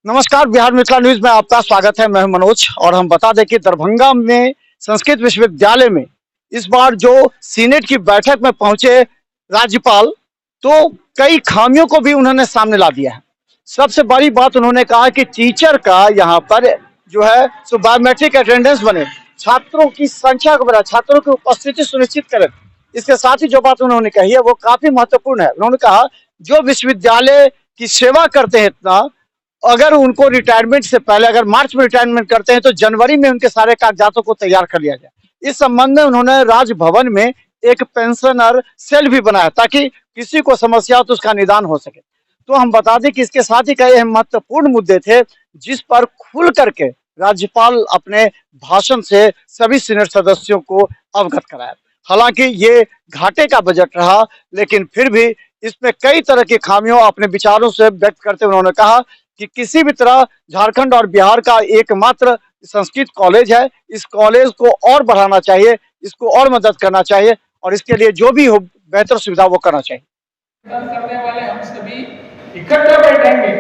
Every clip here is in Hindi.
नमस्कार, बिहार मिथिला न्यूज में आपका स्वागत है। मैं हूं मनोज और हम बता दें कि दरभंगा में संस्कृत विश्वविद्यालय में इस बार जो सीनेट की बैठक में पहुंचे राज्यपाल, तो कई खामियों को भी उन्होंने सामने ला दिया है। सबसे बड़ी बात उन्होंने कहा कि टीचर का यहाँ पर जो है सो बायोमेट्रिक अटेंडेंस बने, छात्रों की संख्या को बढ़ाए, छात्रों की उपस्थिति सुनिश्चित करें। इसके साथ ही जो बात उन्होंने कही है वो काफी महत्वपूर्ण है। उन्होंने कहा जो विश्वविद्यालय की सेवा करते हैं इतना, अगर उनको रिटायरमेंट से पहले, अगर मार्च में रिटायरमेंट करते हैं तो जनवरी में उनके सारे कागजातों को तैयार कर लिया जाए। इस संबंध में उन्होंने राजभवन में एक पेंशनर सेल भी बनाया ताकि किसी को समस्या हो तो उसका निदान हो सके। तो हम बता दें कि इसके साथ ही कई महत्वपूर्ण मुद्दे थे जिस पर खुल करके राज्यपाल अपने भाषण से सभी सीनियर सदस्यों को अवगत कराया। हालांकि ये घाटे का बजट रहा, लेकिन फिर भी इसमें कई तरह की खामियों अपने विचारों से व्यक्त करते हुए उन्होंने कहा कि किसी भी तरह झारखंड और बिहार का एकमात्र संस्कृत कॉलेज है, इस कॉलेज को और बढ़ाना चाहिए, इसको और मदद करना चाहिए और इसके लिए जो भी हो बेहतर सुविधा वो करना चाहिए। करने वाले हम सभी इकट्ठा बैठेंगे,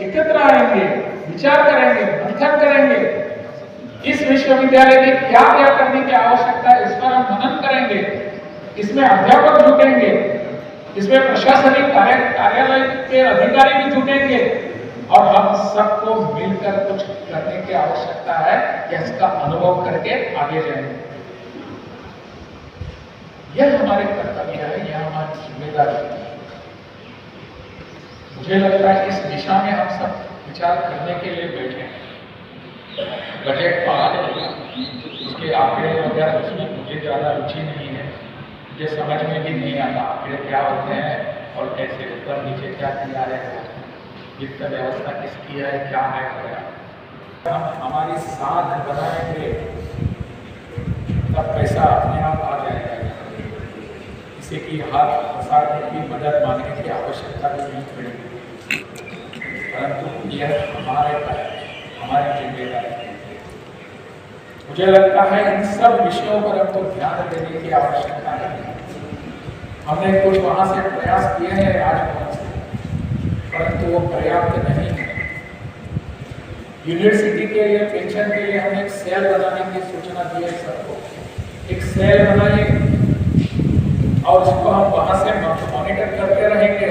एकत्र आएंगे, विचार करेंगे, मंथन करेंगे। इस विश्वविद्यालय में क्या क्या करने की आवश्यकता है इस पर हम मनन करेंगे। इसमें अध्यापक जुटेंगे, इसमें प्रशासनिक कार्यालय के अधिकारी भी जुटेंगे और हम सबको मिलकर कुछ करने की आवश्यकता है कि इसका अनुभव करके आगे जाएंगे। यह हमारे कर्तव्य है, यह हमारी जिम्मेदारी है। मुझे लगता है इस दिशा में हम सब विचार करने के लिए बैठे हैं। बजट पास होगा, उसके आंकड़े वगैरह उसमें मुझे ज़्यादा रुचि नहीं है, मुझे समझ में भी नहीं आता आंकड़े क्या होते हैं और कैसे ऊपर नीचे क्या किया है, वित्त व्यवस्था किसकी है, क्या है वगैरह। हम हमारी साध बनाएंगे तब पैसा अपने आप आ जाएगा। किसी की हाथ फंसाने की, मदद मांगने की आवश्यकता भी नहीं पड़ेगी, परंतु यह हमारी जिम्मेदारी है। मुझे लगता है इन सब विषयों पर हमको ध्यान देने की आवश्यकता है। हमने कुछ वहां से प्रयास किए हैं राजभवन से, परंतु वो पर्याप्त नहीं है। यूनिवर्सिटी के लिए पेंशन के लिए हमने एक सेल बनाने की सूचना दी है सबको। एक सेल बनाइए और उसको हम वहां से मॉनिटर करते रहेंगे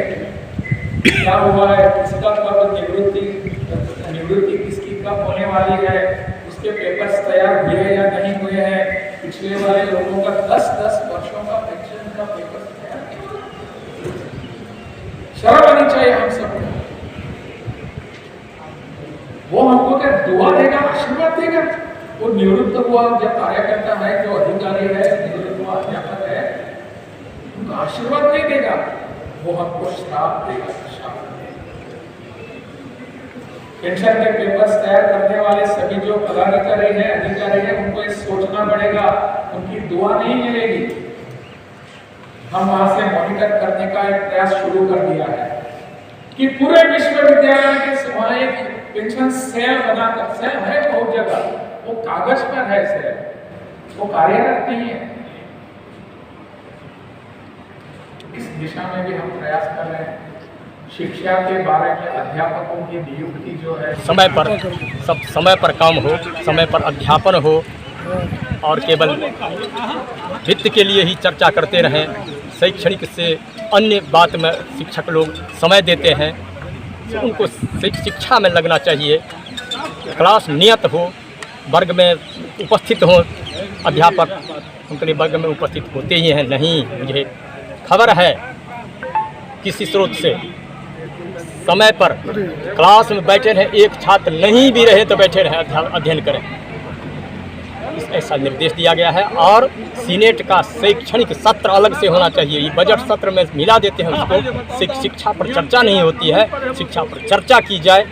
क्या हुआ है, किसका कब निवृत्ति किसकी कब होने वाली है, उसके पेपर्स तैयार हुए या नहीं हुए हैं। पिछले वाले लोगों का 10-10 वर्षों का पेंशन का पेपर तैयार किया। शर्म आनी चाहिए हम सबको। वो हमको क्या दुआ देगा, आशीर्वाद देगा? वो निवृत्त हुआ जो कार्यकर्ता है, जो अधिकारी है, निवृत्त हुआ अध्यापक है, उनको आशीर्वाद नहीं देगा, वो हमको श्राप देगा। पेंशन के पेपर्स तैयार करने वाले सभी जो पदाधिकारी हैं, अधिकारी हैं, उनको ये सोचना पड़ेगा, उनकी दुआ नहीं मिलेगी। हम वहां से मॉनिटर करने का एक प्रयास शुरू कर दिया है कि पूरे विश्वविद्यालय के समय पेंशन सेल बनाकर, सेल है बहुत जगह, वो कागज पर है सेल, वो कार्यरत नहीं है। इस दिशा में भी हम प्रयास कर रहे हैं। शिक्षा के बारे में अध्यापकों की नियुक्ति जो है समय पर काम हो, समय पर अध्यापन हो और केवल वित्त के लिए ही चर्चा करते रहें। शैक्षणिक से अन्य बात में शिक्षक लोग समय देते हैं, तो उनको शिक्षा में लगना चाहिए। क्लास नियत हो, वर्ग में उपस्थित हो अध्यापक, उनके वर्ग में उपस्थित होते ही हैं नहीं। मुझे खबर है किसी स्रोत से समय पर क्लास में बैठे रहे, एक छात्र नहीं भी रहे तो बैठे रहे, अध्ययन करें, ऐसा निर्देश दिया गया है। और सीनेट का शैक्षणिक सत्र अलग से होना चाहिए। ये बजट सत्र में मिला देते हैं उसको, शिक्षा पर चर्चा नहीं होती है, शिक्षा पर चर्चा की जाए।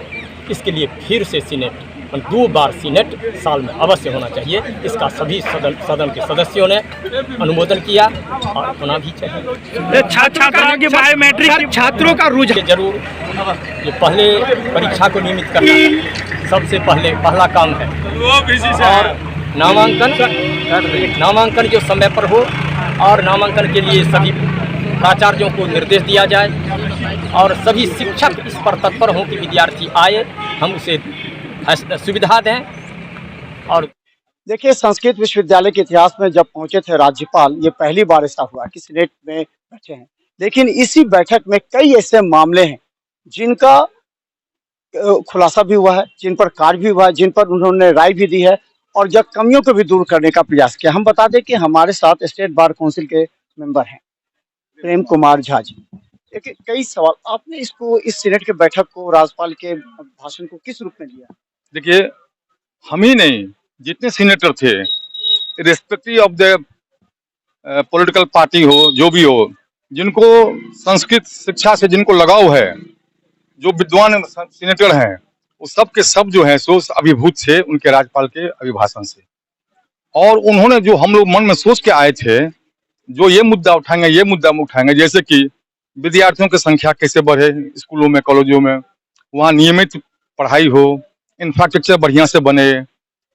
इसके लिए फिर से सीनेट 2 बार सीनेट साल में अवश्य होना चाहिए। इसका सभी सदन के सदस्यों ने अनुमोदन किया और होना भी चाहिए। छात्रों की बायोमेट्रिक, छात्रों का रुझान जरूर, ये पहले परीक्षा को नियमित करना सबसे पहला काम है। और नामांकन जो समय पर हो और नामांकन के लिए सभी प्राचार्यों को निर्देश दिया जाए और सभी शिक्षक इस पर तत्पर हों कि विद्यार्थी आए, हम उसे सुविधा दें। और देखिए, संस्कृत विश्वविद्यालय के इतिहास में जब पहुंचे थे राज्यपाल, ये पहली बार ऐसा हुआ कि सीनेट में बैठे हैं। लेकिन इसी बैठक में कई ऐसे मामले हैं जिनका खुलासा भी हुआ है, जिन पर कार्य भी हुआ है, जिन पर उन्होंने राय भी दी है और जब कमियों को भी दूर करने का प्रयास किया। हम बता दें कि हमारे साथ स्टेट बार काउंसिल के मेंबर हैं प्रेम कुमार झा जी। देखिए, कई सवाल आपने इस सीनेट के बैठक को, राज्यपाल के भाषण को किस रूप में लिया? देखिए, हम ही नहीं, जितने सीनेटर थे, respective of the political party हो, जो भी हो, जिनको संस्कृत शिक्षा से जिनको लगाव है, जो विद्वान सीनेटर हैं, वो सब के सब जो है सो अभिभूत थे उनके राज्यपाल के अभिभाषण से। और उन्होंने जो हम लोग मन में सोच के आए थे, जो ये मुद्दा उठाएंगे, जैसे कि विद्यार्थियों की संख्या कैसे बढ़े स्कूलों में, कॉलेजों में, वहाँ नियमित पढ़ाई हो, इंफ्रास्ट्रक्चर बढ़िया से बने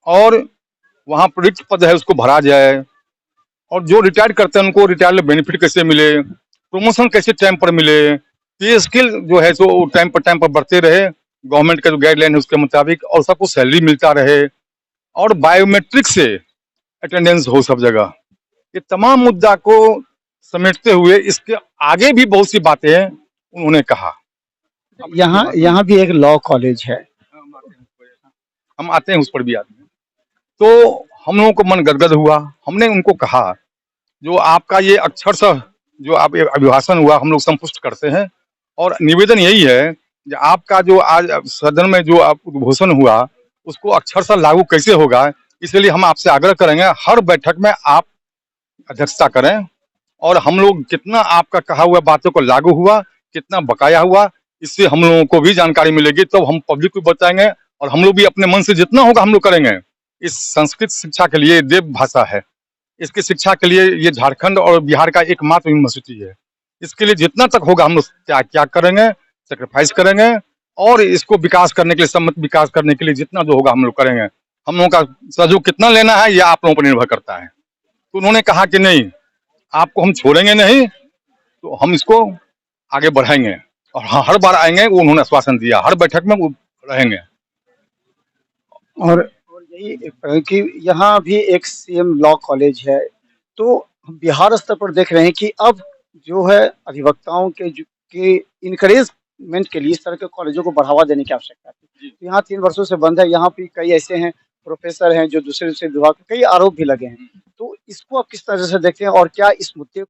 और वहाँ रिक्त पद है उसको भरा जाए, और जो रिटायर करते हैं उनको रिटायरमेंट बेनिफिट कैसे मिले, प्रमोशन कैसे टाइम पर मिले, पे स्किल जो है सो टाइम पर बढ़ते रहे, गवर्नमेंट का जो गाइडलाइन है उसके मुताबिक, और सबको सैलरी मिलता रहे, और बायोमेट्रिक से अटेंडेंस हो सब जगह। ये तमाम मुद्दा को समेटते हुए इसके आगे भी बहुत सी बातें उन्होंने कहा। यहाँ भी एक लॉ कॉलेज है, हम आते हैं उस पर भी आते हैं। तो हम लोगों को मन गदगद हुआ। हमने उनको कहा, जो आपका ये अक्षरशः जो आप अभिभाषण हुआ हम लोग संतुष्ट करते हैं, और निवेदन यही है कि आपका जो आज सदन में जो आप उद्घोषण हुआ उसको अक्षरशः लागू कैसे होगा, इसलिए हम आपसे आग्रह करेंगे हर बैठक में आप अध्यक्षता करें, और हम लोग कितना आपका कहा हुआ बातों को लागू हुआ, कितना बकाया हुआ, इससे हम लोगों को भी जानकारी मिलेगी, तो हम पब्लिक को बताएंगे, और हम लोग भी अपने मन से जितना होगा हम लोग करेंगे। इस संस्कृत शिक्षा के लिए देव भाषा है, इसकी शिक्षा के लिए ये झारखंड और बिहार का एकमात्र यूनिवर्सिटी है। इसके लिए जितना तक होगा हम लोग त्याग करेंगे, सेक्रीफाइस करेंगे, और इसको विकास करने के लिए, सम्मत विकास करने के लिए जितना जो होगा हम लोग करेंगे। हम लोगों का सहयोग कितना लेना है ये आप लोगों पर निर्भर करता है। तो उन्होंने कहा कि नहीं, आपको हम छोड़ेंगे नहीं, तो हम इसको आगे बढ़ाएंगे, और हर बार आएंगे, वो उन्होंने आश्वासन दिया, हर बैठक में वो रहेंगे। और यही कि यहाँ भी एक सीएम लॉ कॉलेज है, तो बिहार स्तर पर देख रहे हैं कि अब जो है अधिवक्ताओं के इनकरेजमेंट के लिए इस तरह के कॉलेजों को बढ़ावा देने की आवश्यकता है। तो यहाँ 3 वर्षों से बंद है। यहाँ भी कई ऐसे हैं प्रोफेसर हैं जो दूसरे विभाग, कई आरोप भी लगे हैं। तो इसको आप किस तरह से देखते हैं और क्या इस मुद्दे